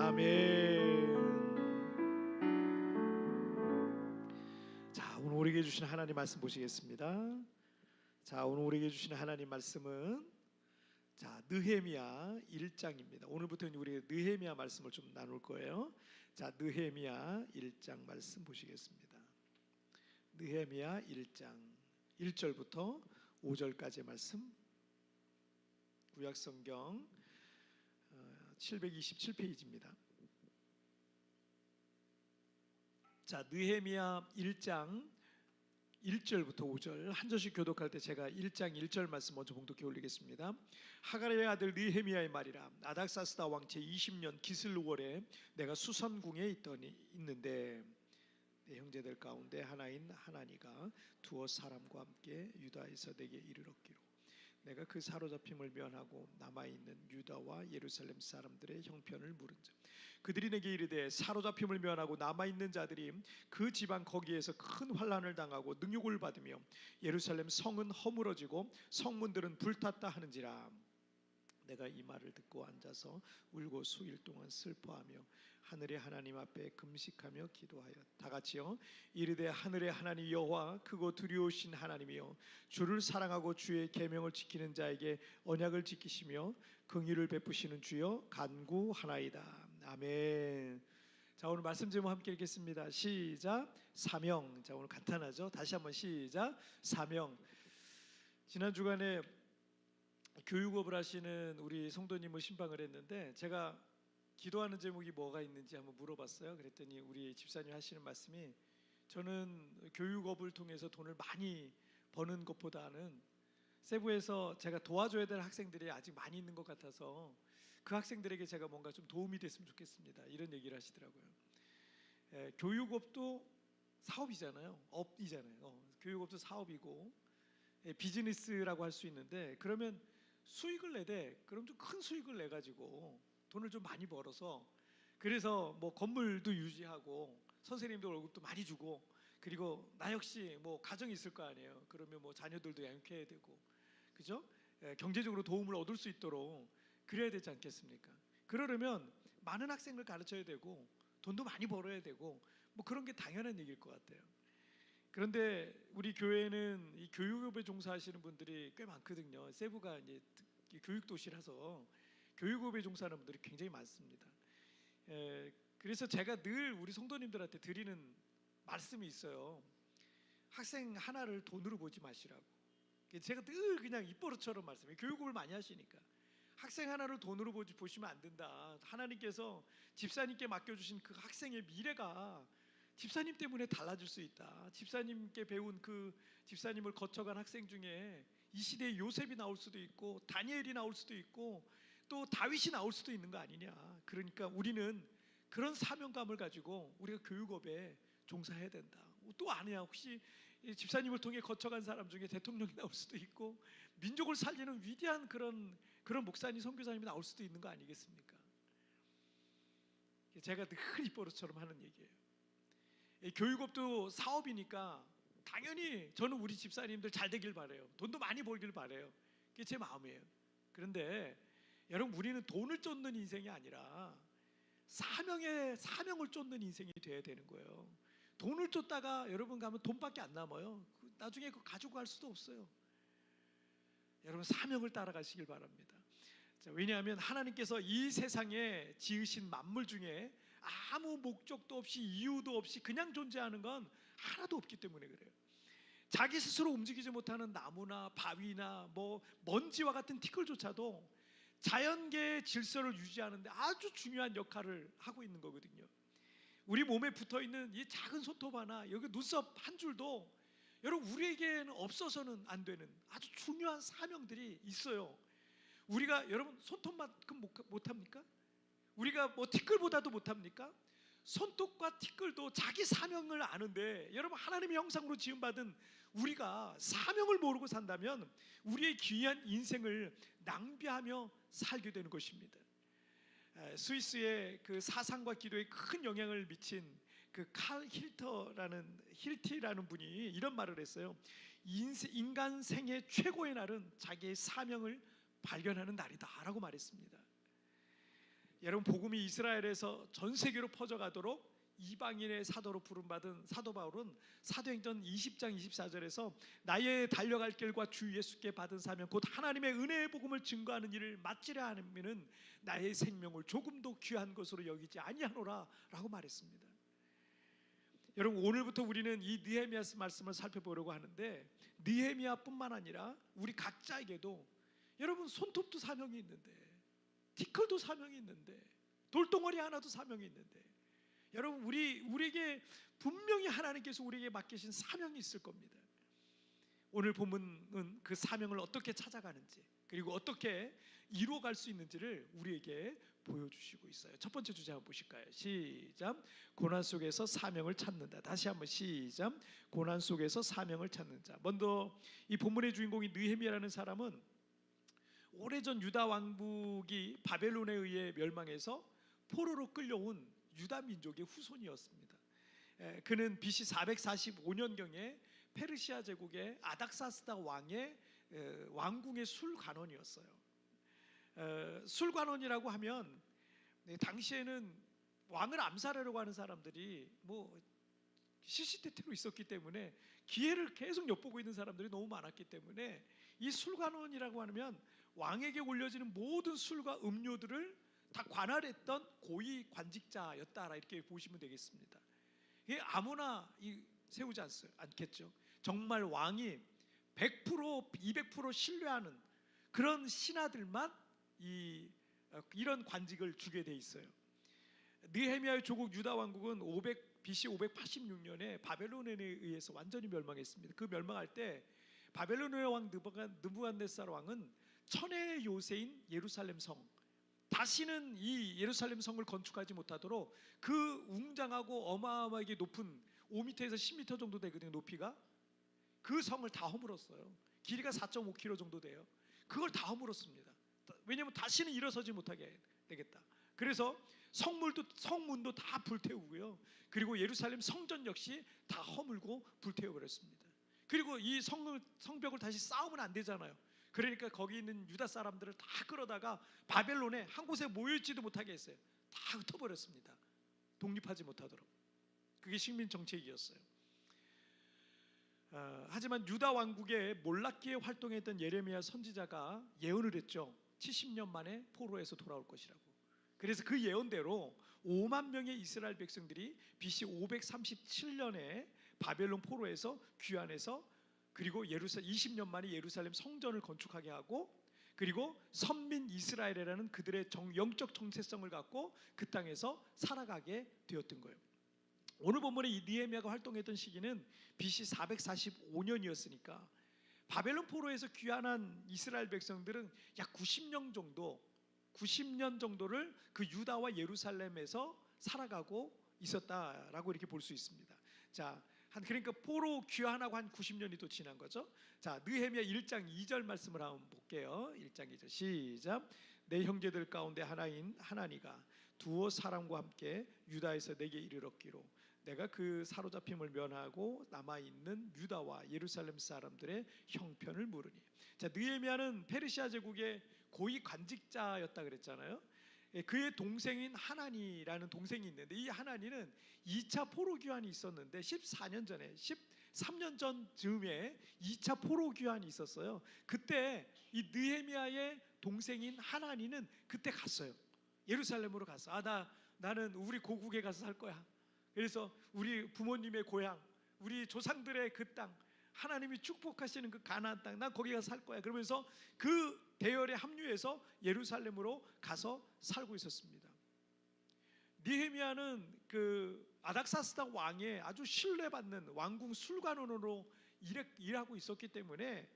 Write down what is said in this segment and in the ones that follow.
아멘. 자, 오늘 우리에게 주신 하나님 말씀 보시겠습니다. 자, 오늘 우리에게 주신 하나님 말씀은 느헤미야 1장입니다. 오늘부터는 우리 느헤미야 말씀을 좀 나눌 거예요. 자, 느헤미야 1장 말씀 보시겠습니다. 느헤미야 1장 1절부터 5절까지의 말씀, 구약성경 727페이지입니다. 자, 느헤미야 1장 1절부터 5절 한 절씩 교독할 때 제가 1장 1절 말씀 먼저 봉독해 올리겠습니다. 하가랴의 아들 느헤미야의 말이라. 아닥사스다 왕 제20년 기슬월에 내가 수산궁에 있는데 내 형제들 가운데 하나인 하나니가 두어 사람과 함께 유다에서 내게 이르렀기로 내가 그 사로잡힘을 면하고 남아있는 유다와 예루살렘 사람들의 형편을 물은즉 그들이 내게 이르되 사로잡힘을 면하고 남아있는 자들이 그 지방 거기에서 큰 환난을 당하고 능욕을 받으며 예루살렘 성은 허물어지고 성문들은 불탔다 하는지라. 내가 이 말을 듣고 앉아서 울고 수일 동안 슬퍼하며 하늘의 하나님 앞에 금식하며 기도하여 다같이요 이르되 하늘의 하나님 여호와 크고 두려우신 하나님이여 주를 사랑하고 주의 계명을 지키는 자에게 언약을 지키시며 긍휼을 베푸시는 주여 간구하나이다. 아멘. 자, 오늘 말씀 제목 함께 읽겠습니다. 시작. 사명. 자, 오늘 간단하죠. 다시 한번 시작. 사명. 지난 주간에 교육업을 하시는 우리 성도님을 신방을 했는데 제가 기도하는 제목이 뭐가 있는지 한번 물어봤어요. 그랬더니 우리 집사님 하시는 말씀이 저는 교육업을 통해서 돈을 많이 버는 것보다는 세부에서 제가 도와줘야 될 학생들이 아직 많이 있는 것 같아서 그 학생들에게 제가 뭔가 좀 도움이 됐으면 좋겠습니다. 이런 얘기를 하시더라고요. 교육업도 사업이잖아요. 업이잖아요. 교육업도 사업이고 비즈니스라고 할 수 있는데 그러면 수익을 내되 그럼 좀 큰 수익을 내 가지고 돈을 좀 많이 벌어서 그래서 뭐 건물도 유지하고 선생님도 월급도 많이 주고 그리고 나 역시 뭐 가정이 있을 거 아니에요. 그러면 뭐 자녀들도 양육해야 되고 그죠? 경제적으로 도움을 얻을 수 있도록 그래야 되지 않겠습니까? 그러려면 많은 학생을 가르쳐야 되고 돈도 많이 벌어야 되고 뭐 그런 게 당연한 얘기일 것 같아요. 그런데 우리 교회는 이 교육업에 종사하시는 분들이 꽤 많거든요. 세부가 이제 교육 도시라서 교육업에 종사하는 분들이 굉장히 많습니다. 그래서 제가 늘 우리 성도님들한테 드리는 말씀이 있어요. 학생 하나를 돈으로 보지 마시라고. 제가 늘 그냥 입버릇처럼 말씀해요. 교육업을 많이 하시니까 학생 하나를 돈으로 보시면 안 된다. 하나님께서 집사님께 맡겨주신 그 학생의 미래가 집사님 때문에 달라질 수 있다. 집사님께 배운 그 집사님을 거쳐간 학생 중에 이 시대에 요셉이 나올 수도 있고 다니엘이 나올 수도 있고 또 다윗이 나올 수도 있는 거 아니냐. 그러니까 우리는 그런 사명감을 가지고 우리가 교육업에 종사해야 된다. 또 아니야. 혹시 집사님을 통해 거쳐간 사람 중에 대통령이 나올 수도 있고 민족을 살리는 위대한 그런 목사님, 선교사님이 나올 수도 있는 거 아니겠습니까? 제가 늘 입버릇처럼 하는 얘기예요. 교육업도 사업이니까 당연히 저는 우리 집사님들 잘 되길 바라요. 돈도 많이 벌길 바라요. 그게 제 마음이에요. 그런데 여러분 우리는 돈을 쫓는 인생이 아니라 사명을 쫓는 인생이 돼야 되는 거예요. 돈을 쫓다가 여러분 가면 돈밖에 안 남아요. 나중에 그거 가지고 갈 수도 없어요. 여러분 사명을 따라가시길 바랍니다. 자, 왜냐하면 하나님께서 이 세상에 지으신 만물 중에 아무 목적도 없이 이유도 없이 그냥 존재하는 건 하나도 없기 때문에 그래요. 자기 스스로 움직이지 못하는 나무나 바위나 뭐 먼지와 같은 티끌조차도 자연계의 질서를 유지하는데 아주 중요한 역할을 하고 있는 거거든요. 우리 몸에 붙어있는 이 작은 손톱 하나, 여기 눈썹 한 줄도 여러분 우리에게는 없어서는 안 되는 아주 중요한 사명들이 있어요. 우리가 여러분 손톱만큼 못합니까? 우리가 뭐 티끌보다도 못합니까? 손톱과 티끌도 자기 사명을 아는데 여러분 하나님의 형상으로 지음받은 우리가 사명을 모르고 산다면 우리의 귀한 인생을 낭비하며 살게 되는 것입니다. 스위스의 그 사상과 기도에 큰 영향을 미친 그 칼 힐티라는 분이 이런 말을 했어요. 인간 생애 최고의 날은 자기의 사명을 발견하는 날이다 라고 말했습니다. 여러분, 복음이 이스라엘에서 전 세계로 퍼져가도록 이방인의 사도로 부름받은 사도 바울은 사도행전 20장 24절에서 나의 달려갈 길과 주 예수께 받은 사명 곧 하나님의 은혜의 복음을 증거하는 일을 마치려 하면은 나의 생명을 조금도 귀한 것으로 여기지 아니하노라 라고 말했습니다. 여러분, 오늘부터 우리는 이 느헤미야 말씀을 살펴보려고 하는데, 느헤미야뿐만 아니라 우리 각자에게도 여러분, 손톱도 사명이 있는데, 티끌도 사명이 있는데, 돌덩어리 하나도 사명이 있는데, 여러분, 우리에게 분명히 하나님께서 우리에게 맡기신 사명이 있을 겁니다. 오늘 본문은 그 사명을 어떻게 찾아가는지, 그리고 어떻게 이루어갈 수 있는지를 우리에게 보여주시고 있어요. 첫 번째 주제 한번 보실까요? 시작. 고난 속에서 사명을 찾는다. 다시 한번 시작. 고난 속에서 사명을 찾는 자. 먼저 이 본문의 주인공이 느헤미야라는 사람은 오래전 유다 왕국이 바벨론에 의해 멸망해서 포로로 끌려온 유다 민족의 후손이었습니다. 그는 BC 445년경에 페르시아 제국의 아닥사스다 왕의 왕궁의 술관원이었어요. 술관원이라고 하면 당시에는 왕을 암살하려고 하는 사람들이 시시때때로 있었기 때문에 기회를 계속 엿보고 있는 사람들이 너무 많았기 때문에 이 술관원이라고 하면 왕에게 올려지는 모든 술과 음료들을 다 관할했던 고위 관직자였다, 이렇게 보시면 되겠습니다. 이게 아무나 세우지 않겠죠. 정말 왕이 100%, 200% 신뢰하는 그런 신하들만 이런 관직을 주게 돼 있어요. 느헤미야의 조국 유다 왕국은 BC 586년에 바벨론에 의해서 완전히 멸망했습니다. 그 멸망할 때 바벨론의 왕 느부갓네살 왕은 천혜의 요새인 예루살렘 성, 다시는 이 예루살렘 성을 건축하지 못하도록 그 웅장하고 어마어마하게 높은 5m에서 10m 정도 되거든요. 높이가. 그 성을 다 허물었어요. 길이가 4.5km 정도 돼요. 그걸 다 허물었습니다. 왜냐하면 다시는 일어서지 못하게 되겠다. 그래서 성문도 다 불태우고요. 그리고 예루살렘 성전 역시 다 허물고 불태워버렸습니다. 그리고 이 성벽을 다시 쌓으면 안 되잖아요. 그러니까 거기 있는 유다 사람들을 다 끌어다가 바벨론에 한 곳에 모여있지도 못하게 했어요. 다 흩어버렸습니다. 독립하지 못하도록. 그게 식민 정책이었어요. 하지만 유다 왕국에 몰락기에 활동했던 예레미야 선지자가 예언을 했죠. 70년 만에 포로에서 돌아올 것이라고. 그래서 그 예언대로 5만 명의 이스라엘 백성들이 BC 537년에 바벨론 포로에서 귀환해서, 그리고 20년 만에 예루살렘 성전을 건축하게 하고, 그리고 선민 이스라엘이라는 그들의 영적 정체성을 갖고 그 땅에서 살아가게 되었던 거예요. 오늘 본문에 이 느헤미야가 활동했던 시기는 BC 445년이었으니까 바벨론 포로에서 귀환한 이스라엘 백성들은 약 90년 정도를 그 유다와 예루살렘에서 살아가고 있었다라고 이렇게 볼 수 있습니다. 자, 그러니까 포로 귀환하고 한 90년이 또 지난 거죠. 자, 느헤미야 1장 2절 말씀을 한번 볼게요. 1장 2절 시작. 내 형제들 가운데 하나인 하나니가 두어 사람과 함께 유다에서 내게 이르렀기로 내가 그 사로잡힘을 면하고 남아있는 유다와 예루살렘 사람들의 형편을 물으니. 자, 느헤미야는 페르시아 제국의 고위 관직자였다 그랬잖아요. 그의 동생인 하나니라는 동생이 있는데, 이 하나니는 2차 포로 귀환이 있었는데 14년 전에 13년 전 즈음에 2차 포로 귀환이 있었어요. 그때 이 느헤미야의 동생인 하나니는 그때 갔어요. 예루살렘으로 갔어. 나는 우리 고국에 가서 살 거야. 그래서 우리 부모님의 고향, 우리 조상들의 그 땅, 하나님이 축복하시는 그 가나안 땅, 난 거기 가서 살 거야. 그러면서 그 대열에 합류해서 예루살렘으로 가서 살고 있었습니다. 느헤미야는 그 아닥사스다 왕의 아주 신뢰받는 왕궁 술관원으로 일하고 있었기 때문에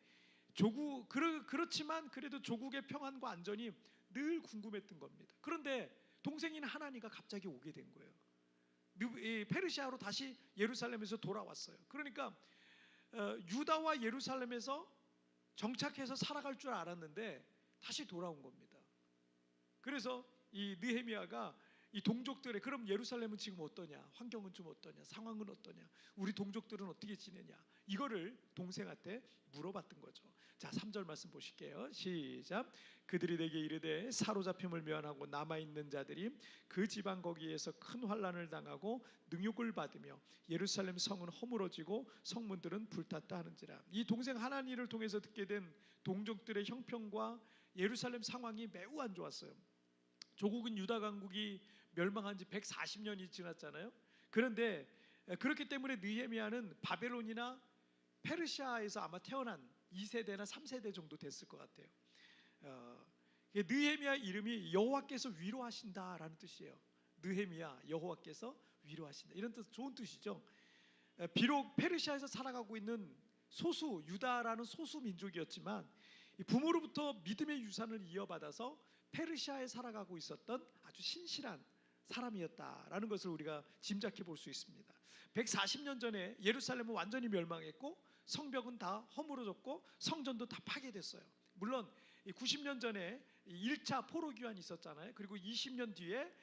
그렇지만 그래도 조국의 평안과 안전이 늘 궁금했던 겁니다. 그런데 동생인 하나니가 갑자기 오게 된 거예요. 페르시아로 다시 예루살렘에서 돌아왔어요. 그러니까 유다와 예루살렘에서 정착해서 살아갈 줄 알았는데 다시 돌아온 겁니다. 그래서 이 느헤미야가 이 동족들의 그럼 예루살렘은 지금 어떠냐? 환경은 좀 어떠냐? 상황은 어떠냐? 우리 동족들은 어떻게 지내냐? 이거를 동생한테 물어봤던 거죠. 자, 3절 말씀 보실게요. 시작. 그들이 내게 이르되 사로잡힘을 면하고 남아있는 자들이 그 지방 거기에서 큰 환난을 당하고 능욕을 받으며 예루살렘 성은 허물어지고 성문들은 불탔다 하는지라. 이 동생 하나니를 통해서 듣게 된 동족들의 형평과 예루살렘 상황이 매우 안 좋았어요. 조국은 유다 강국이 멸망한 지 140년이 지났잖아요. 그런데 그렇기 때문에 느헤미야는 바벨론이나 페르시아에서 아마 태어난 2세대나 3세대 정도 됐을 것 같아요. 느헤미야 이름이 여호와께서 위로하신다라는 뜻이에요. 느헤미야, 여호와께서 위로하신다, 이런 뜻, 좋은 뜻이죠. 비록 페르시아에서 살아가고 있는 소수 유다라는 소수 민족이었지만 부모로부터 믿음의 유산을 이어받아서 페르시아에 살아가고 있었던 아주 신실한 사람이었다라는 것을 우리가 짐작해 볼 수 있습니다. 140년 전에 예루살렘은 완전히 멸망했고 성벽은 다 허물어졌고 성전도 다 파괴됐어요. 물론 90년 전에 1차 포로 귀환이 있었잖아요. 그리고 20년 뒤에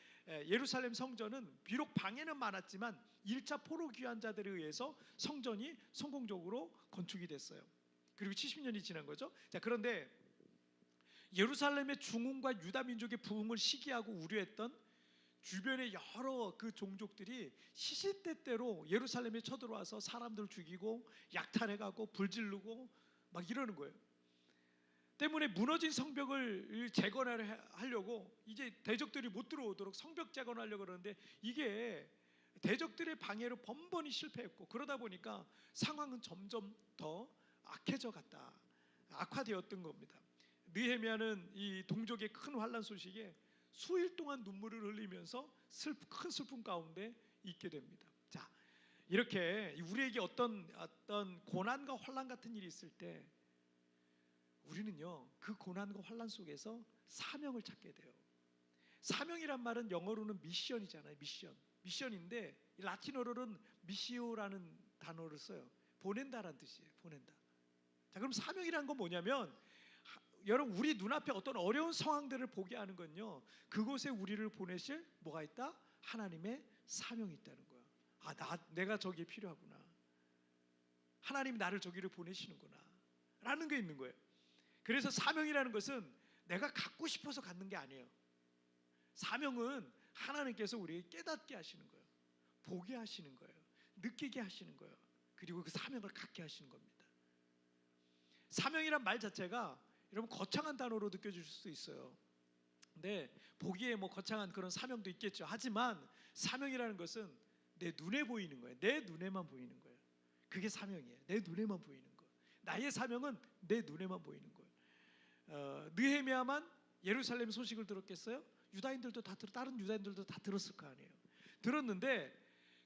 예루살렘 성전은 비록 방해는 많았지만 1차 포로 귀환자들에 의해서 성전이 성공적으로 건축이 됐어요. 그리고 70년이 지난 거죠. 자, 그런데 예루살렘의 중흥과 유다 민족의 부흥을 시기하고 우려했던 주변의 여러 그 종족들이 시시때때로 예루살렘에 쳐들어와서 사람들 죽이고 약탈해가고 불지르고 막 이러는 거예요. 때문에 무너진 성벽을 재건하려고 이제 대적들이 못 들어오도록 성벽 재건하려고 그러는데 이게 대적들의 방해로 번번이 실패했고, 그러다 보니까 상황은 점점 더 악해져 갔다, 악화되었던 겁니다. 느헤미야는 이 동족의 큰 환난 소식에 수일 동안 눈물을 흘리면서 큰 슬픔 가운데 있게 됩니다. 자, 이렇게 우리에게 어떤 고난과 환난 같은 일이 있을 때 우리는요, 그 고난과 환난 속에서 사명을 찾게 돼요. 사명이란 말은 영어로는 미션이잖아요. 미션인데 라틴어로는 미시오라는 단어를 써요. 보낸다라는 뜻이에요. 보낸다. 자, 그럼 사명이란 건 뭐냐면, 여러분, 우리 눈앞에 어떤 어려운 상황들을 보게 하는 건요, 그곳에 우리를 보내실 뭐가 있다? 하나님의 사명이 있다는 거야. 내가 저기에 필요하구나, 하나님이 나를 저기를 보내시는구나 라는 게 있는 거예요. 그래서 사명이라는 것은 내가 갖고 싶어서 갖는 게 아니에요. 사명은 하나님께서 우리에게 깨닫게 하시는 거예요. 보게 하시는 거예요. 느끼게 하시는 거예요. 그리고 그 사명을 갖게 하시는 겁니다. 사명이란 말 자체가 여러분 거창한 단어로 느껴질 수도 있어요. 근데 보기에 뭐 거창한 그런 사명도 있겠죠. 하지만 사명이라는 것은 내 눈에 보이는 거예요. 내 눈에만 보이는 거예요. 그게 사명이에요. 내 눈에만 보이는 거. 나의 사명은 내 눈에만 보이는 거예요. 느헤미야만 예루살렘 소식을 들었겠어요? 유다인들도 다른 유다인들도 다 들었을 거 아니에요. 들었는데,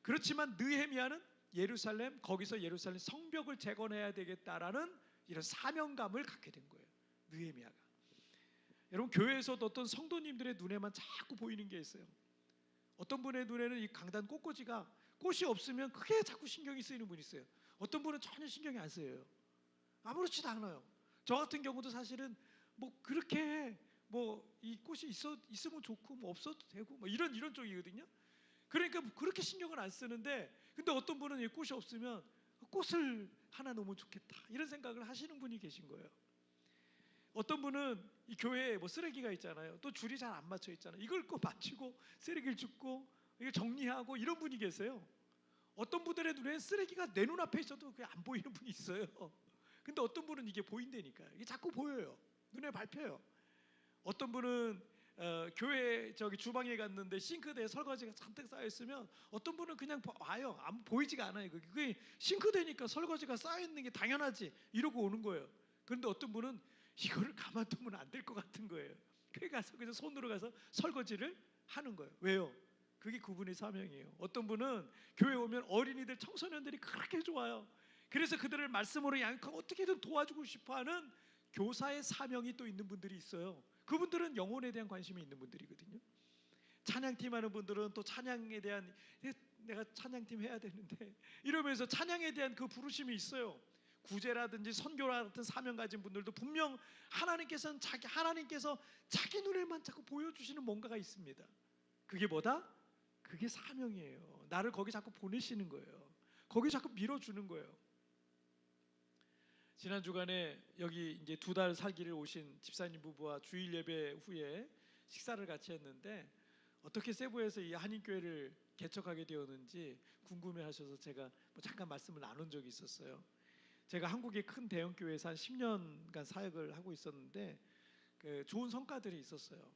그렇지만 느헤미야는 거기서 예루살렘 성벽을 재건해야 되겠다라는 이런 사명감을 갖게 된 거예요. 느헤미야가. 여러분, 교회에서도 어떤 성도님들의 눈에만 자꾸 보이는 게 있어요. 어떤 분의 눈에는 이 강단 꽃꽂이가 꽃이 없으면 크게 자꾸 신경이 쓰이는 분이 있어요. 어떤 분은 전혀 신경이 안 쓰여요. 아무렇지도 않아요. 저 같은 경우도 사실은 뭐 그렇게 뭐 이 꽃이 있으면 좋고 뭐 없어도 되고 뭐 이런 쪽이거든요. 그러니까 그렇게 신경을 안 쓰는데, 근데 어떤 분은 이 꽃이 없으면 꽃을 하나 놓으면 좋겠다 이런 생각을 하시는 분이 계신 거예요. 어떤 분은 이 교회에 뭐 쓰레기가 있잖아요. 또 줄이 잘 안 맞춰 있잖아요. 이걸 꼭 맞추고 쓰레기를 줍고 이걸 정리하고 이런 분이 계세요. 어떤 분들의 눈에 쓰레기가 내 눈앞에 있어도 그게 안 보이는 분이 있어요. 근데 어떤 분은 이게 보인다니까요. 이게 자꾸 보여요. 눈에 밟혀요. 어떤 분은 교회 주방에 갔는데 싱크대에 설거지가 잔뜩 쌓여 있으면 어떤 분은 그냥 와요. 보이지가 않아요. 그게 싱크대니까 설거지가 쌓여 있는 게 당연하지 이러고 오는 거예요. 그런데 어떤 분은 이거를 가만두면 안 될 것 같은 거예요. 그래 가서 그냥 손으로 가서 설거지를 하는 거예요. 왜요? 그게 그분의 사명이에요. 어떤 분은 교회 오면 어린이들, 청소년들이 그렇게 좋아요. 그래서 그들을 말씀으로 양육하고 어떻게든 도와주고 싶어하는 교사의 사명이 또 있는 분들이 있어요. 그분들은 영혼에 대한 관심이 있는 분들이거든요. 찬양팀 하는 분들은 또 찬양에 대한, 내가 찬양팀 해야 되는데 이러면서 찬양에 대한 그 부르심이 있어요. 구제라든지 선교라 같은 사명 가진 분들도 분명 하나님께서 자기 눈에만 자꾸 보여주시는 뭔가가 있습니다. 그게 뭐다? 그게 사명이에요. 나를 거기 자꾸 보내시는 거예요. 거기 자꾸 밀어주는 거예요. 지난 주간에 여기 이제 2달 살기를 오신 집사님 부부와 주일 예배 후에 식사를 같이 했는데 어떻게 세부에서 이 한인교회를 개척하게 되었는지 궁금해하셔서 제가 잠깐 말씀을 나눈 적이 있었어요. 제가 한국의 큰 대형 교회에서 한 10년간 사역을 하고 있었는데 좋은 성과들이 있었어요.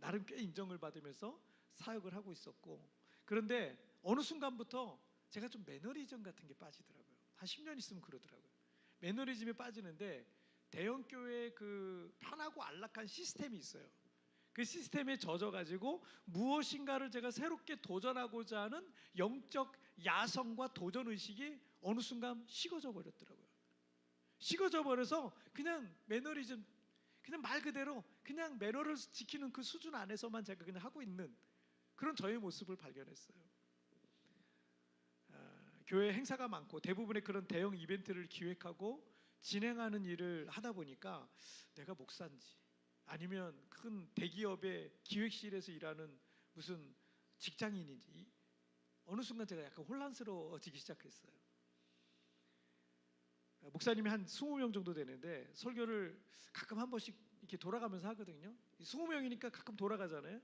나름 꽤 인정을 받으면서 사역을 하고 있었고, 그런데 어느 순간부터 제가 좀 매너리즘 같은 게 빠지더라고요. 한 10년 있으면 그러더라고요. 매너리즘에 빠지는데 대형 교회의 그 편하고 안락한 시스템이 있어요. 그 시스템에 젖어가지고 무엇인가를 제가 새롭게 도전하고자 하는 영적 야성과 도전의식이 어느 순간 식어져 버렸더라고요. 식어져 버려서 그냥 매너리즘, 그냥 말 그대로 그냥 매너를 지키는 그 수준 안에서만 제가 그냥 하고 있는 그런 저의 모습을 발견했어요. 교회 행사가 많고 대부분의 그런 대형 이벤트를 기획하고 진행하는 일을 하다 보니까 내가 목사인지 아니면 큰 대기업의 기획실에서 일하는 무슨 직장인인지 어느 순간 제가 약간 혼란스러워지기 시작했어요. 목사님이 한 20명 정도 되는데 설교를 가끔 한 번씩 이렇게 돌아가면서 하거든요. 20명이니까 가끔 돌아가잖아요.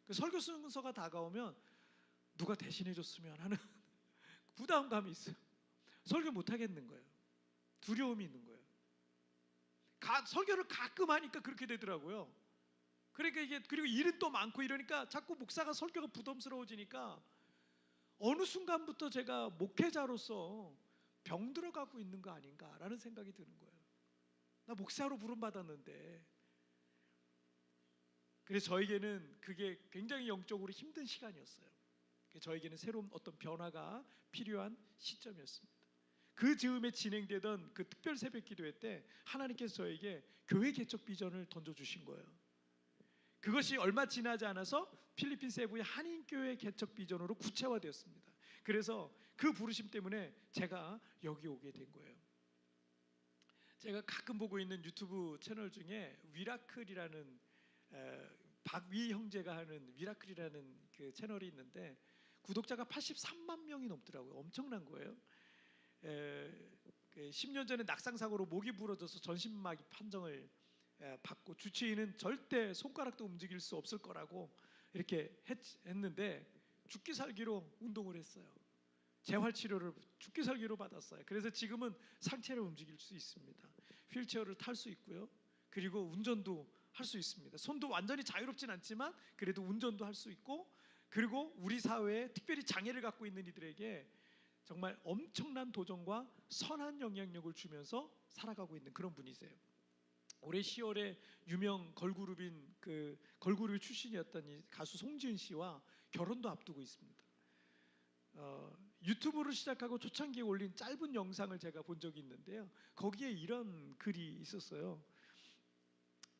그 설교 순서가 다가오면 누가 대신해 줬으면 하는 부담감이 있어요. 설교 못 하겠는 거예요. 두려움이 있는 거예요. 설교를 가끔 하니까 그렇게 되더라고요. 그러니까 이게, 그리고 일은 또 많고 이러니까 자꾸 목사가 설교가 부담스러워지니까 어느 순간부터 제가 목회자로서 병들어가고 있는 거 아닌가라는 생각이 드는 거예요. 나 목사로 부름받았는데. 그래서 저에게는 그게 굉장히 영적으로 힘든 시간이었어요. 저에게는 새로운 어떤 변화가 필요한 시점이었습니다. 그 즈음에 진행되던 그 특별 새벽 기도회 때 하나님께서 저에게 교회 개척 비전을 던져주신 거예요. 그것이 얼마 지나지 않아서 필리핀 세부의 한인교회 개척 비전으로 구체화되었습니다. 그래서 그 부르심 때문에 제가 여기 오게 된 거예요. 제가 가끔 보고 있는 유튜브 채널 중에 위라클이라는 박위 형제가 하는 위라클이라는 그 채널이 있는데 구독자가 83만 명이 넘더라고요. 엄청난 거예요. 10년 전에 낙상 사고로 목이 부러져서 전신마비 판정을 받고 주치의는 절대 손가락도 움직일 수 없을 거라고 이렇게 했는데 죽기 살기로 운동을 했어요. 재활 치료를 죽기 살기로 받았어요. 그래서 지금은 상체를 움직일 수 있습니다. 휠체어를 탈 수 있고요. 그리고 운전도 할 수 있습니다. 손도 완전히 자유롭진 않지만 그래도 운전도 할 수 있고, 그리고 우리 사회에 특별히 장애를 갖고 있는 이들에게 정말 엄청난 도전과 선한 영향력을 주면서 살아가고 있는 그런 분이세요. 올해 10월에 유명 걸그룹인 그 걸그룹 출신이었던 이 가수 송지은 씨와 결혼도 앞두고 있습니다. 유튜브를 시작하고 초창기에 올린 짧은 영상을 제가 본 적이 있는데요. 거기에 이런 글이 있었어요.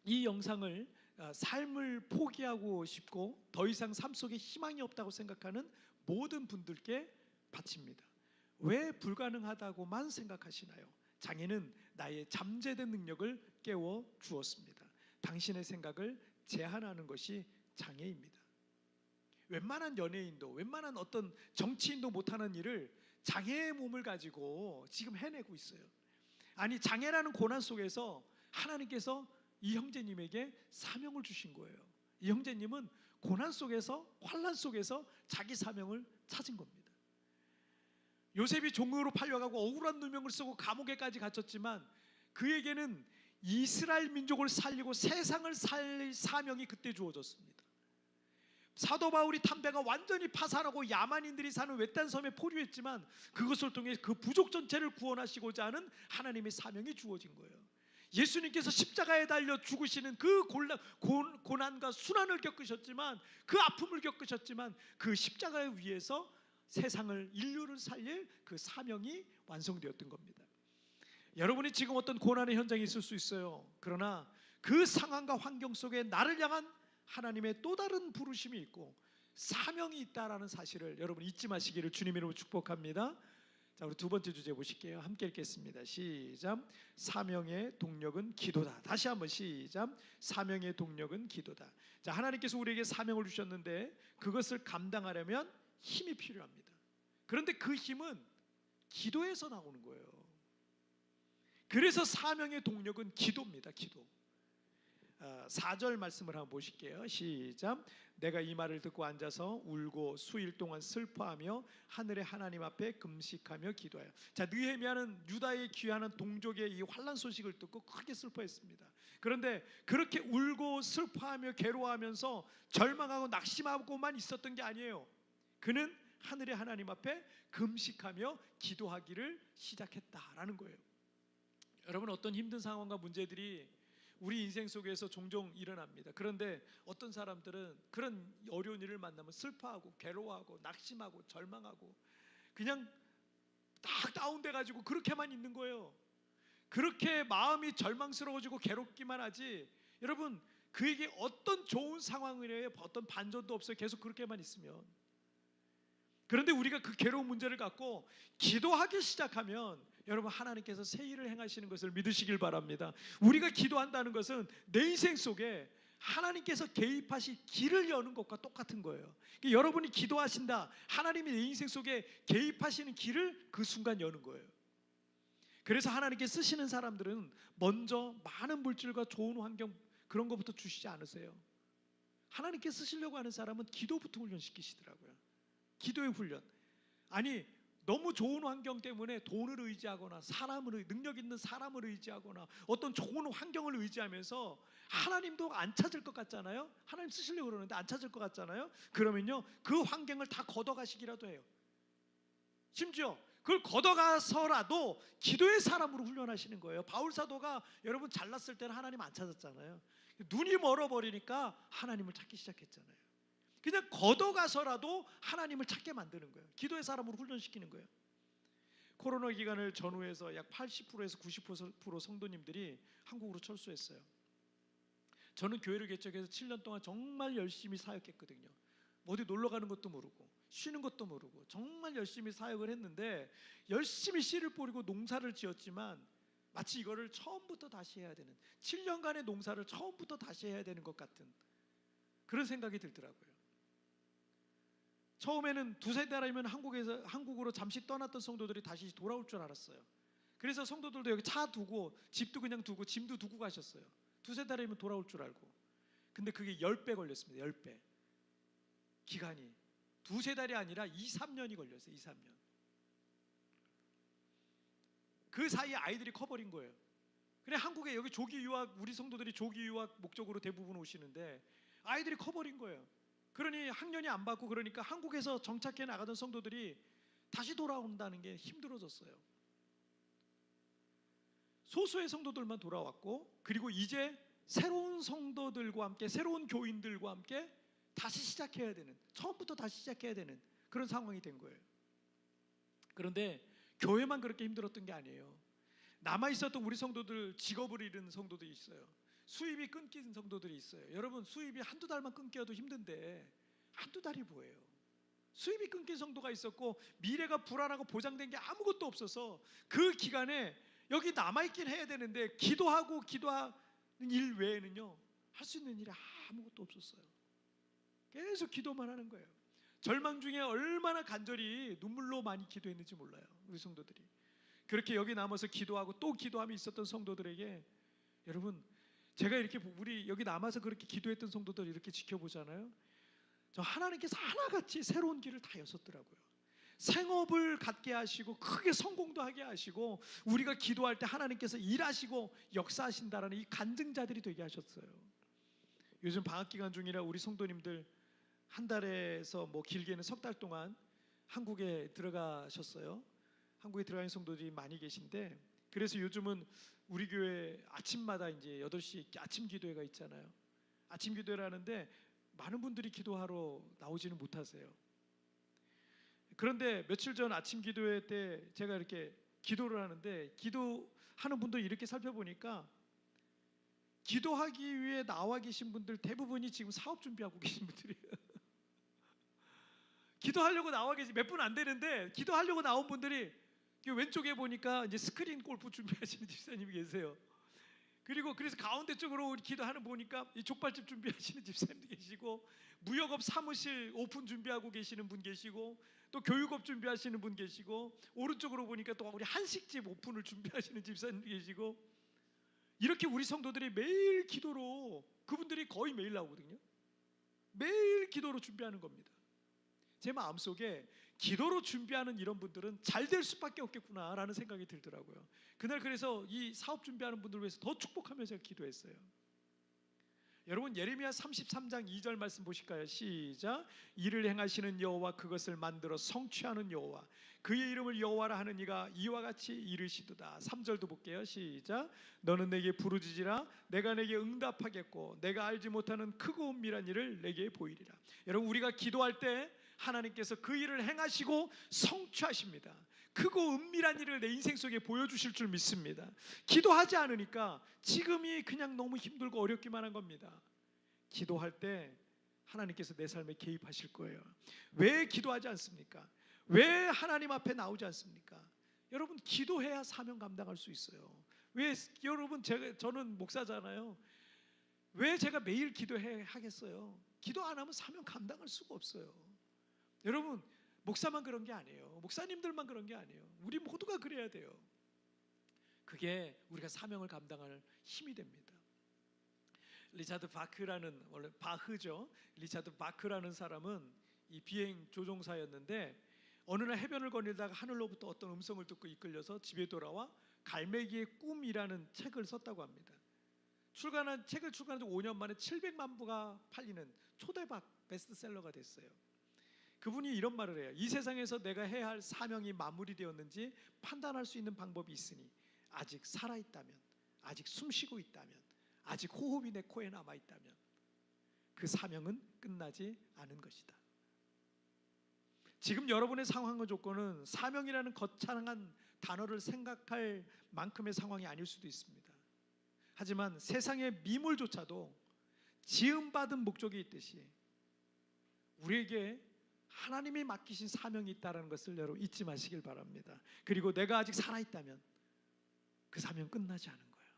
이 영상을 삶을 포기하고 싶고 더 이상 삶 속에 희망이 없다고 생각하는 모든 분들께 바칩니다. 왜 불가능하다고만 생각하시나요? 장애는 나의 잠재된 능력을 깨워 주었습니다. 당신의 생각을 제한하는 것이 장애입니다. 웬만한 연예인도, 웬만한 어떤 정치인도 못하는 일을 장애의 몸을 가지고 지금 해내고 있어요. 아니, 장애라는 고난 속에서 하나님께서 이 형제님에게 사명을 주신 거예요. 이 형제님은 고난 속에서, 환난 속에서 자기 사명을 찾은 겁니다. 요셉이 종으로 팔려가고 억울한 누명을 쓰고 감옥에까지 갇혔지만 그에게는 이스라엘 민족을 살리고 세상을 살릴 사명이 그때 주어졌습니다. 사도 바울이 담배가 완전히 파산하고 야만인들이 사는 외딴 섬에 포류했지만 그것을 통해 그 부족 전체를 구원하시고자 하는 하나님의 사명이 주어진 거예요. 예수님께서 십자가에 달려 죽으시는 그 고난과 순환을 겪으셨지만, 그 아픔을 겪으셨지만 그 십자가 위에서 세상을, 인류를 살릴 그 사명이 완성되었던 겁니다. 여러분이 지금 어떤 고난의 현장에 있을 수 있어요. 그러나 그 상황과 환경 속에 나를 향한 하나님의 또 다른 부르심이 있고 사명이 있다라는 사실을 여러분 잊지 마시기를 주님 이름으로 축복합니다. 자, 우리 두 번째 주제 보실게요. 함께 읽겠습니다. 시작. 사명의 동력은 기도다. 다시 한번 시작. 사명의 동력은 기도다. 자, 하나님께서 우리에게 사명을 주셨는데 그것을 감당하려면 힘이 필요합니다. 그런데 그 힘은 기도에서 나오는 거예요. 그래서 사명의 동력은 기도입니다. 기도. 4절 말씀을 한번 보실게요. 시작. 내가 이 말을 듣고 앉아서 울고 수일 동안 슬퍼하며 하늘의 하나님 앞에 금식하며 기도하여. 자, 느헤미야는 유다에 귀환한 동족의 이 환난 소식을 듣고 크게 슬퍼했습니다. 그런데 그렇게 울고 슬퍼하며 괴로워하면서 절망하고 낙심하고만 있었던 게 아니에요. 그는 하늘의 하나님 앞에 금식하며 기도하기를 시작했다라는 거예요. 여러분, 어떤 힘든 상황과 문제들이 우리 인생 속에서 종종 일어납니다. 그런데 어떤 사람들은 그런 어려운 일을 만나면 슬퍼하고 괴로워하고 낙심하고 절망하고 그냥 딱 다운돼 가지고 그렇게만 있는 거예요. 그렇게 마음이 절망스러워지고 괴롭기만 하지, 여러분, 그에게 어떤 좋은 상황이에요, 어떤 반전도 없어요. 계속 그렇게만 있으면. 그런데 우리가 그 괴로운 문제를 갖고 기도하기 시작하면 여러분, 하나님께서 새 일을 행하시는 것을 믿으시길 바랍니다. 우리가 기도한다는 것은 내 인생 속에 하나님께서 개입하실 길을 여는 것과 똑같은 거예요. 여러분이 기도하신다, 하나님이 내 인생 속에 개입하시는 길을 그 순간 여는 거예요. 그래서 하나님께 쓰시는 사람들은 먼저 많은 물질과 좋은 환경, 그런 것부터 주시지 않으세요. 하나님께 쓰시려고 하는 사람은 기도부터 훈련시키시더라고요. 기도의 훈련. 아니, 너무 좋은 환경 때문에 돈을 의지하거나 능력 있는 사람을 의지하거나 어떤 좋은 환경을 의지하면서 하나님도 안 찾을 것 같잖아요. 하나님 쓰시려고 그러는데 안 찾을 것 같잖아요. 그러면요, 그 환경을 다 걷어가시기라도 해요. 심지어 그걸 걷어가서라도 기도의 사람으로 훈련하시는 거예요. 바울 사도가 여러분 잘났을 때는 하나님 안 찾았잖아요. 눈이 멀어버리니까 하나님을 찾기 시작했잖아요. 그냥 걷어가서라도 하나님을 찾게 만드는 거예요. 기도의 사람으로 훈련시키는 거예요. 코로나 기간을 전후해서 약 80%에서 90% 성도님들이 한국으로 철수했어요. 저는 교회를 개척해서 7년 동안 정말 열심히 사역했거든요. 어디 놀러 가는 것도 모르고 쉬는 것도 모르고 정말 열심히 사역을 했는데, 열심히 씨를 뿌리고 농사를 지었지만 마치 이거를 처음부터 다시 해야 되는, 7년간의 농사를 처음부터 다시 해야 되는 것 같은 그런 생각이 들더라고요. 처음에는 두세 달이면 한국으로 잠시 떠났던 성도들이 다시 돌아올 줄 알았어요. 그래서 성도들도 여기 차 두고 집도 그냥 두고 짐도 두고 가셨어요. 두세 달이면 돌아올 줄 알고. 근데 그게 10배 걸렸습니다. 10배. 기간이 두세 달이 아니라 2-3년이 걸렸어요. 2-3년. 그 사이에 아이들이 커버린 거예요. 그래, 한국에 여기 조기 유학, 우리 성도들이 조기 유학 목적으로 대부분 오시는데 아이들이 커버린 거예요. 그러니 학년이 안 받고, 그러니까 한국에서 정착해 나가던 성도들이 다시 돌아온다는 게 힘들어졌어요. 소수의 성도들만 돌아왔고, 그리고 이제 새로운 성도들과 함께, 새로운 교인들과 함께 다시 시작해야 되는, 처음부터 다시 시작해야 되는 그런 상황이 된 거예요. 그런데 교회만 그렇게 힘들었던 게 아니에요. 남아있었던 우리 성도들, 직업을 잃은 성도들이 있어요. 수입이 끊긴 성도들이 있어요. 여러분, 수입이 한두 달만 끊겨도 힘든데 한두 달이 뭐예요? 수입이 끊긴 성도가 있었고, 미래가 불안하고 보장된 게 아무것도 없어서 그 기간에 여기 남아있긴 해야 되는데 기도하는 일 외에는요 할 수 있는 일이 아무것도 없었어요. 계속 기도만 하는 거예요. 절망 중에 얼마나 간절히 눈물로 많이 기도했는지 몰라요, 우리 성도들이. 그렇게 여기 남아서 기도하고 또 기도함이 있었던 성도들에게, 여러분, 제가 이렇게 우리 여기 남아서 그렇게 기도했던 성도들 이렇게 지켜보잖아요. 저 하나님께서 하나같이 새로운 길을 다 여셨더라고요. 생업을 갖게 하시고 크게 성공도 하게 하시고, 우리가 기도할 때 하나님께서 일하시고 역사하신다라는 이 간증자들이 되게 하셨어요. 요즘 방학 기간 중이라 우리 성도님들 한 달에서 뭐 길게는 석 달 동안 한국에 들어가셨어요. 한국에 들어가는 성도들이 많이 계신데, 그래서 요즘은 우리 교회 아침마다 이제 8시 아침 기도회가 있잖아요. 아침 기도회를 하는데 많은 분들이 기도하러 나오지는 못하세요. 그런데 며칠 전 아침 기도회 때 제가 이렇게 기도를 하는데, 기도하는 분들 이렇게 살펴보니까 기도하기 위해 나와 계신 분들 대부분이 지금 사업 준비하고 계신 분들이에요. 기도하려고 나와 계신, 몇 분 안 되는데 기도하려고 나온 분들이 그 왼쪽에 보니까 이제 스크린 골프 준비하시는 집사님이 계세요. 그리고 그래서 가운데 쪽으로 기도하는 보니까 이 족발집 준비하시는 집사님도 계시고, 무역업 사무실 오픈 준비하고 계시는 분 계시고, 또 교육업 준비하시는 분 계시고, 오른쪽으로 보니까 또 우리 한식집 오픈을 준비하시는 집사님도 계시고, 이렇게 우리 성도들이 매일 기도로, 그분들이 거의 매일 나오거든요. 매일 기도로 준비하는 겁니다. 제 마음속에 기도로 준비하는 이런 분들은 잘 될 수밖에 없겠구나라는 생각이 들더라고요. 그날 그래서 이 사업 준비하는 분들을 위해서 더 축복하면서 제가 기도했어요. 여러분, 예레미야 33장 2절 말씀 보실까요? 시작. 이를 행하시는 여호와, 그것을 만들어 성취하는 여호와, 그의 이름을 여호와라 하는 이가 이와 같이 이르시도다. 3절도 볼게요. 시작. 너는 내게 부르짖으라. 내가 내게 응답하겠고 내가 알지 못하는 크고 은밀한 일을 내게 보이리라. 여러분, 우리가 기도할 때 하나님께서 그 일을 행하시고 성취하십니다. 크고 은밀한 일을 내 인생 속에 보여주실 줄 믿습니다. 기도하지 않으니까 지금이 그냥 너무 힘들고 어렵기만 한 겁니다. 기도할 때 하나님께서 내 삶에 개입하실 거예요. 왜 기도하지 않습니까? 왜 하나님 앞에 나오지 않습니까? 여러분, 기도해야 사명 감당할 수 있어요. 왜 여러분, 저는 목사잖아요. 왜 제가 매일 기도하겠어요? 기도 안 하면 사명 감당할 수가 없어요. 여러분, 목사만 그런 게 아니에요. 목사님들만 그런 게 아니에요. 우리 모두가 그래야 돼요. 그게 우리가 사명을 감당할 힘이 됩니다. 리차드 바크라는, 원래 바흐죠. 리차드 바크라는 사람은 이 비행 조종사였는데, 어느 날 해변을 거닐다가 하늘로부터 어떤 음성을 듣고 이끌려서 집에 돌아와 갈매기의 꿈이라는 책을 썼다고 합니다. 책을 출간한 지 5년 만에 700만 부가 팔리는 초대박 베스트셀러가 됐어요. 그분이 이런 말을 해요. 이 세상에서 내가 해야 할 사명이 마무리되었는지 판단할 수 있는 방법이 있으니, 아직 살아있다면, 아직 숨쉬고 있다면, 아직 호흡이 내 코에 남아있다면 그 사명은 끝나지 않은 것이다. 지금 여러분의 상황과 조건은 사명이라는 거창한 단어를 생각할 만큼의 상황이 아닐 수도 있습니다. 하지만 세상의 미물조차도 지음받은 목적이 있듯이 우리에게 하나님이 맡기신 사명이 있다는 것을 여러분 잊지 마시길 바랍니다. 그리고 내가 아직 살아있다면 그 사명 끝나지 않은 거예요.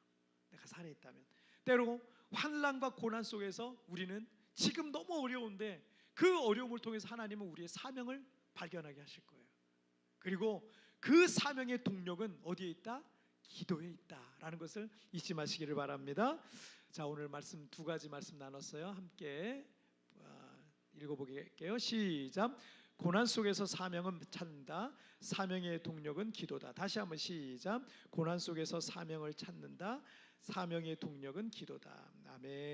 내가 살아있다면. 때로 환난과 고난 속에서 우리는 지금 너무 어려운데 그 어려움을 통해서 하나님은 우리의 사명을 발견하게 하실 거예요. 그리고 그 사명의 동력은 어디에 있다? 기도에 있다라는 것을 잊지 마시기를 바랍니다. 자, 오늘 말씀 두 가지 말씀 나눴어요. 함께 읽어보게요. 시작. 고난 속에서 사명은 찾는다. 사명의 동력은 기도다. 다시 한번 시작. 고난 속에서 사명을 찾는다. 사명의 동력은 기도다. 아멘.